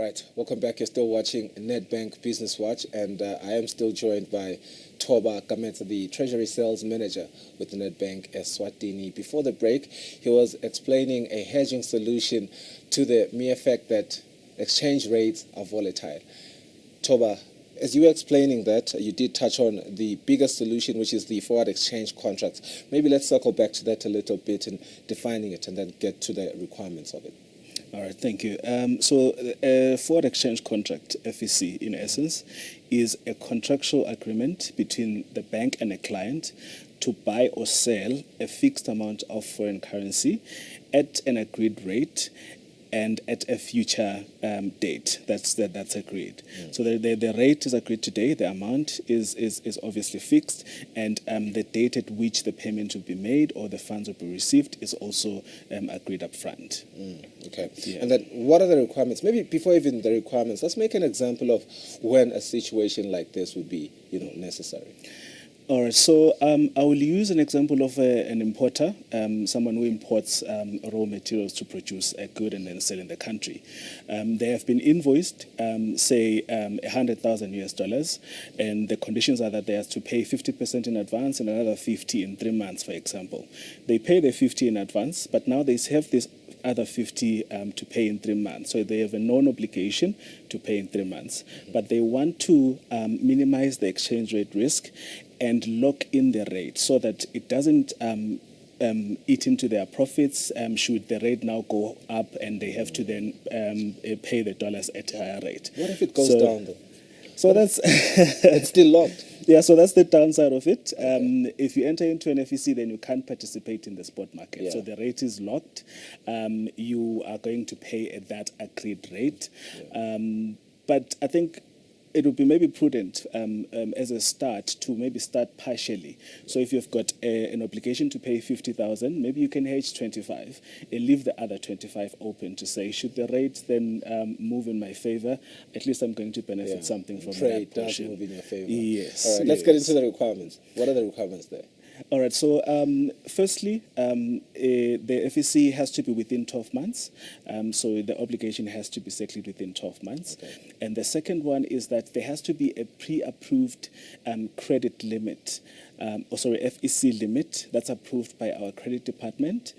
Right, welcome back. You're still watching Nedbank Business Watch, and I am still joined by Toba Kameta, the Treasury Sales Manager with Nedbank Eswatini. Before the break, he was explaining a hedging solution to the mere fact that exchange rates are volatile. Toba, as you were explaining that, you did touch on the biggest solution, which is the forward exchange contracts. Maybe let's circle back to that a little bit and defining it and then get to the requirements of it. All right, thank you. So a forward exchange contract, FEC, in essence, is a contractual agreement between the bank and a client to buy or sell a fixed amount of foreign currency at an agreed rate and at a future date that's agreed. So the rate is agreed today, the amount is obviously fixed, and the date at which the payment will be made or the funds will be received is also agreed up front. Okay. Yeah. And then what are the requirements? Maybe before even the requirements, let's make an example of when a situation like this would be, necessary. All right, so I will use an example of an importer, someone who imports raw materials to produce a good and then sell in the country. They have been invoiced, say, $100,000, and the conditions are that they have to pay 50% in advance and another 50 in 3 months, for example. They pay the 50 in advance, but now they have this other 50 to pay in 3 months. So they have a non-obligation to pay in 3 months. But they want to minimize the exchange rate risk and lock in the rate so that it doesn't eat into their profits should the rate now go up and they have to then pay the dollars at a higher rate. What if it goes down, though? So that's... It's still locked. Yeah, so that's the downside of it. If you enter into an FEC, then you can't participate in the spot market. Yeah. So the rate is locked. You are going to pay at that agreed rate. Yeah. But I think it would be maybe prudent as a start to maybe start partially. So if you've got an obligation to pay 50,000, maybe you can hedge 25 and leave the other 25 open to say, should the rate then move in my favor, at least I'm going to benefit something from that portion. Trade does move in your favor. Yes. All right, let's get into the requirements. What are the requirements there? All right, so firstly, the FEC has to be within 12 months. So the obligation has to be settled within 12 months. Okay. And the second one is that there has to be a pre-approved credit limit, FEC limit that's approved by our credit department.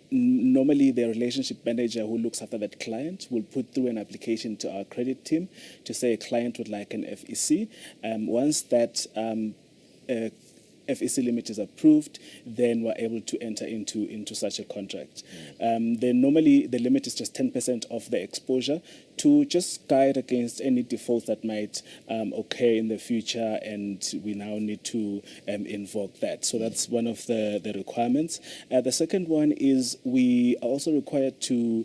Normally, the relationship manager who looks after that client will put through an application to our credit team to say a client would like an FEC. Once that FEC limit is approved, then we're able to enter into such a contract. Then normally the limit is just 10% of the exposure to just guide against any defaults that might occur in the future, and we now need to invoke that. So that's one of the requirements. The second one is we are also required to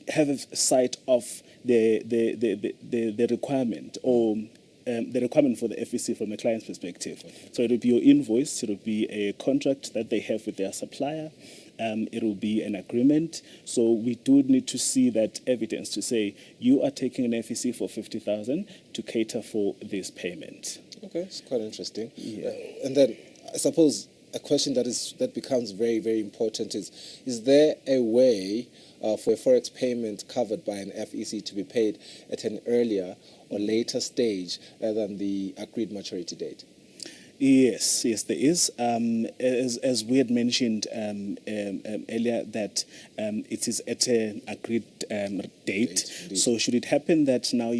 have a sight of the requirement or the requirement for the FEC from a client's perspective. Okay. So it will be your invoice, it will be a contract that they have with their supplier, it will be an agreement. So we do need to see that evidence to say you are taking an FEC for 50,000 to cater for this payment. Okay, it's quite interesting. Yeah. And then I suppose a question that becomes very, very important is there a way for a forex payment covered by an FEC to be paid at an earlier or later stage than the agreed maturity date? Yes, there is. As we had mentioned earlier, that it is at an agreed date. So should it happen that now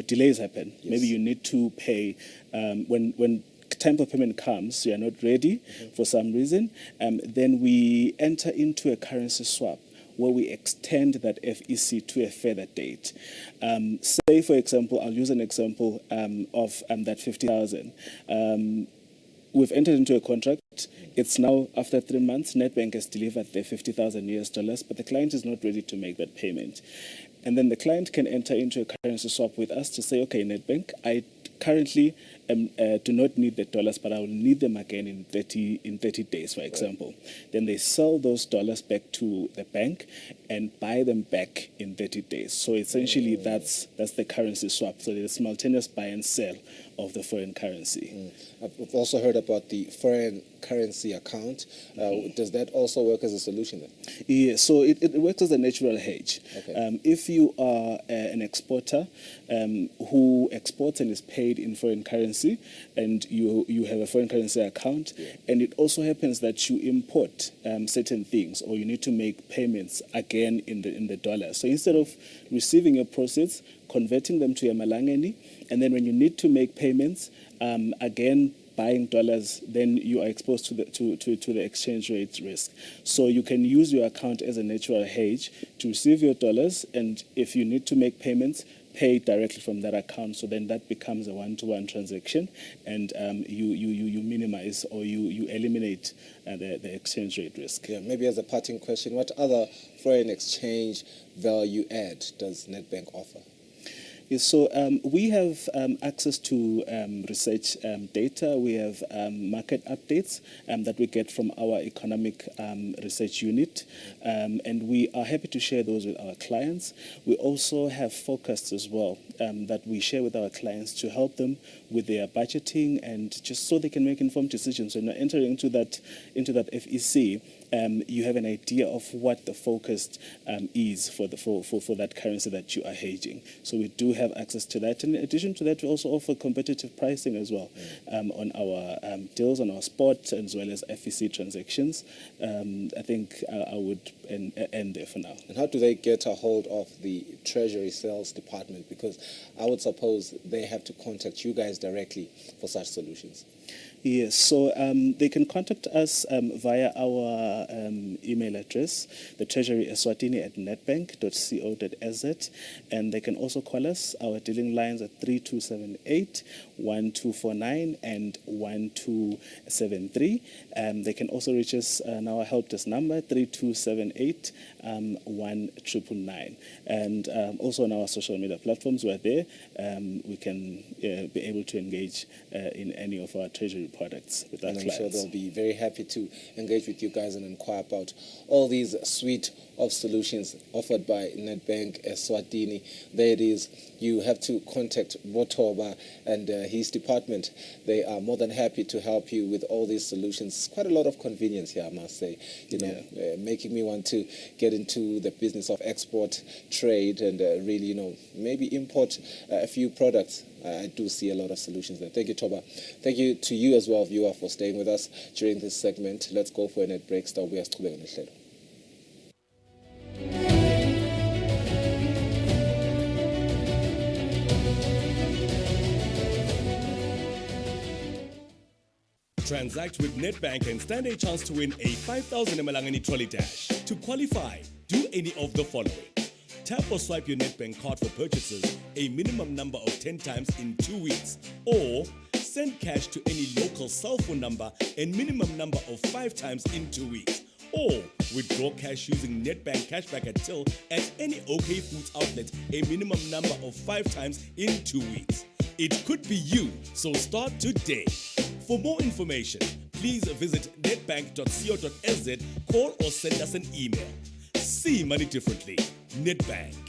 delays happen, yes. Maybe you need to pay when time of payment comes, you are not ready for some reason, then we enter into a currency swap where we extend that FEC to a further date. Say, for example, I'll use an example of that 50,000. We've entered into a contract. It's now after 3 months. Nedbank has delivered the $50,000, but the client is not ready to make that payment. And then the client can enter into a currency swap with us to say, okay, Nedbank, I currently do not need the dollars, but I will need them again in 30 days, for example. Then they sell those dollars back to the bank and buy them back in 30 days. So essentially, that's the currency swap. So there's simultaneous buy and sell of the foreign currency. I've also heard about the foreign currency account. Does that also work as a solution then? Yeah, so it works as a natural hedge. Okay. If you are an exporter who exports and is paid in foreign currency, and you have a foreign currency account, and it also happens that you import certain things, or you need to make payments again in the dollar. So instead of receiving your proceeds, converting them to your malangeni, and then when you need to make payments, again buying dollars, then you are exposed to the exchange rate risk. So you can use your account as a natural hedge to receive your dollars, and if you need to make payments, pay directly from that account. So then that becomes a one-to-one transaction, and you minimize or you eliminate the exchange rate risk. Yeah, maybe as a parting question, what other foreign exchange value add does Nedbank offer? Yes, so we have access to research data. We have market updates that we get from our economic research unit, and we are happy to share those with our clients. We also have forecasts as well that we share with our clients to help them with their budgeting, and just so they can make informed decisions. When you're entering into that FEC, you have an idea of what the focus is for that currency that you are hedging. So we do have access to that. And in addition to that, we also offer competitive pricing as well on our deals, on our spot, as well as FEC transactions. I think I would end there for now. And how do they get a hold of the Treasury Sales Department? Because I would suppose they have to contact you guys directly for such solutions. Yes, so they can contact us via our email address, the Treasury eswatini@nedbank.co.za, and they can also call us. Our dealing lines are 3278, 1249, and 1273. They can also reach us on our help desk number, 3278 1999. And also on our social media platforms, we're there. We can be able to engage in any of our Treasury products with our clients. I'm sure they'll be very happy to engage with you guys and inquire about all these suite of solutions offered by Nedbank Eswatini. There it is. You have to contact Botoba and his department. They are more than happy to help you with all these solutions. Quite a lot of convenience here, I must say. Making me want to get into the business of export trade and really, maybe import a few products. I do see a lot of solutions there. Thank you, Toba. Thank you to you as well, viewer, for staying with us during this segment. Let's go for a net break. Transact with Nedbank and stand a chance to win a 5,000 Malangani trolley dash. To qualify, do any of the following. Tap or swipe your Nedbank card for purchases a minimum number of 10 times in 2 weeks, or send cash to any local cell phone number a minimum number of 5 times in 2 weeks, or withdraw cash using Nedbank cashback at till at any OK Foods outlet a minimum number of 5 times in 2 weeks. It could be you, so start today. For more information, please visit nedbank.co.za, call or send us an email. See money differently. Nedbank.